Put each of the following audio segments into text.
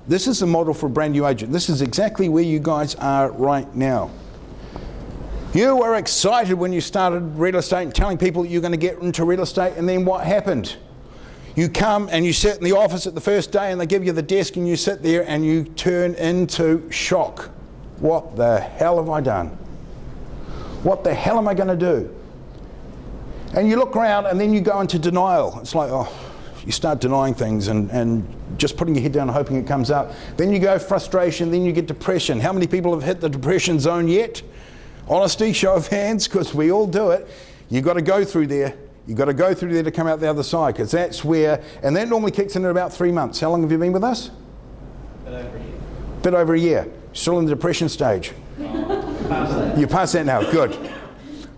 This is the model for a brand new agent. This is exactly where you guys are right now. You were excited when you started real estate and telling people that you're going to get into real estate, and then what happened? You come and you sit in the office at the first day and they give you the desk and you sit there and you turn into shock. What the hell have I done? What the hell am I going to do? And you look around and then you go into denial. It's like, oh, you start denying things and just putting your head down and hoping it comes up. Then you go frustration, then you get depression. How many people have hit the depression zone yet? Honesty, show of hands, because we all do it. You've got to go through there. You've got to go through there to come out the other side, because that's where, and that normally kicks in at about 3 months. How long have you been with us? Bit over a year. Bit over a year. Still in the depression stage. You passed that now, good.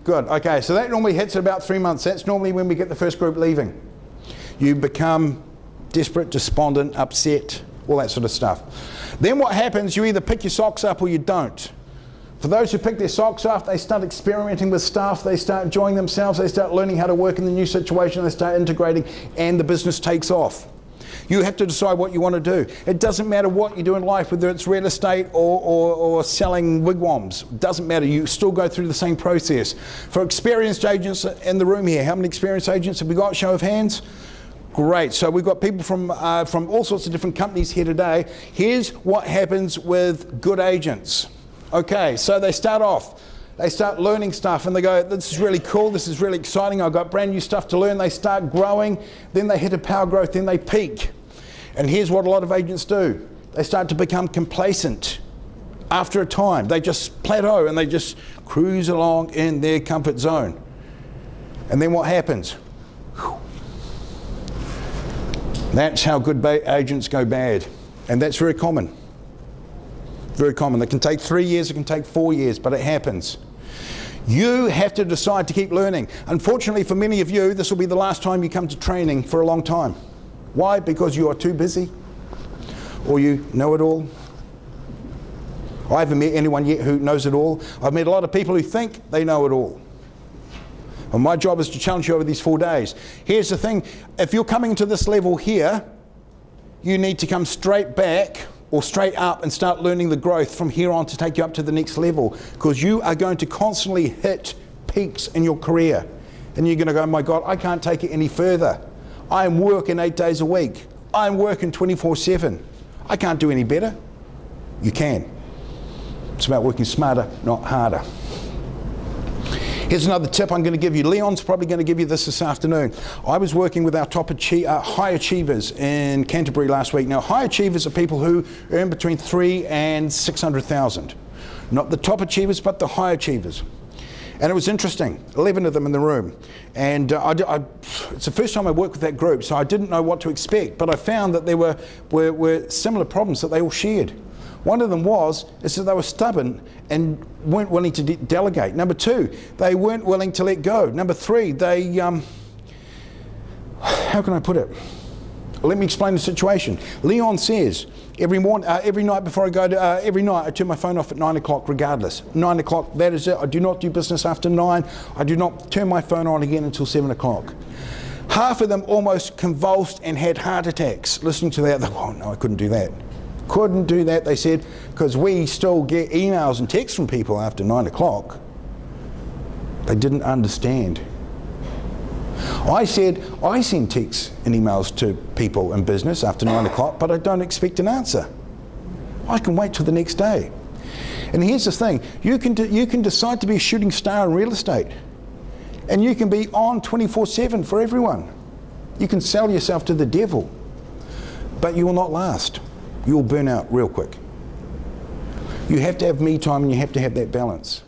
Good, okay, so that normally hits at about 3 months. That's normally when we get the first group leaving. You become desperate, despondent, upset, all that sort of stuff. Then what happens, you either pick your socks up or you don't. For those who pick their socks off, they start experimenting with stuff, they start enjoying themselves, they start learning how to work in the new situation, they start integrating, and the business takes off. You have to decide what you want to do. It doesn't matter what you do in life, whether it's real estate or selling wigwams. It doesn't matter, you still go through the same process. For experienced agents in the room here, how many experienced agents have we got? Show of hands. Great, so we've got people from all sorts of different companies here today. Here's what happens with good agents. Okay, so they start off, they start learning stuff and they go, this is really cool, this is really exciting, I've got brand new stuff to learn. They start growing, then they hit a power growth, then they peak. And here's what a lot of agents do. They start to become complacent. After a time, they just plateau and they just cruise along in their comfort zone. And then what happens? That's how good agents go bad. And that's very common. Very common. It can take 3 years, it can take 4 years, but it happens. You have to decide to keep learning. Unfortunately for many of you, this will be the last time you come to training for a long time. Why? Because you are too busy, or you know it all. I haven't met anyone yet who knows it all. I've met a lot of people who think they know it all. And my job is to challenge you over these 4 days. Here's the thing, if you're coming to this level here, you need to come straight back or straight up and start learning the growth from here on to take you up to the next level, because you are going to constantly hit peaks in your career. And you're going to go, my God, I can't take it any further. I'm working 8 days a week. I'm working 24/7. I can't do any better. You can. It's about working smarter, not harder. Here's another tip I'm going to give you. Leon's probably going to give you this afternoon. I was working with our top high achievers in Canterbury last week. Now, high achievers are people who earn between 300,000 and 600,000. Not the top achievers, but the high achievers. And it was interesting, 11 of them in the room. And it's the first time I worked with that group, so I didn't know what to expect, but I found that there were similar problems that they all shared. One of them is that they were stubborn and weren't willing to delegate. Number 2, they weren't willing to let go. Number 3, they, how can I put it? Let me explain the situation. Leon says, every night before I go to, every night I turn my phone off at 9 o'clock regardless. 9 o'clock, that is it. I do not do business after 9. I do not turn my phone on again until 7 o'clock. Half of them almost convulsed and had heart attacks. Listening to that, they go, oh no, I couldn't do that. Couldn't do that, they said, because we still get emails and texts from people after 9 o'clock. They didn't understand. I said, I send texts and emails to people in business after 9 o'clock, but I don't expect an answer. I can wait till the next day. And here's the thing, you can decide to be a shooting star in real estate, and you can be on 24/7 for everyone. You can sell yourself to the devil, but you will not last. You'll burn out real quick. You have to have me time and you have to have that balance.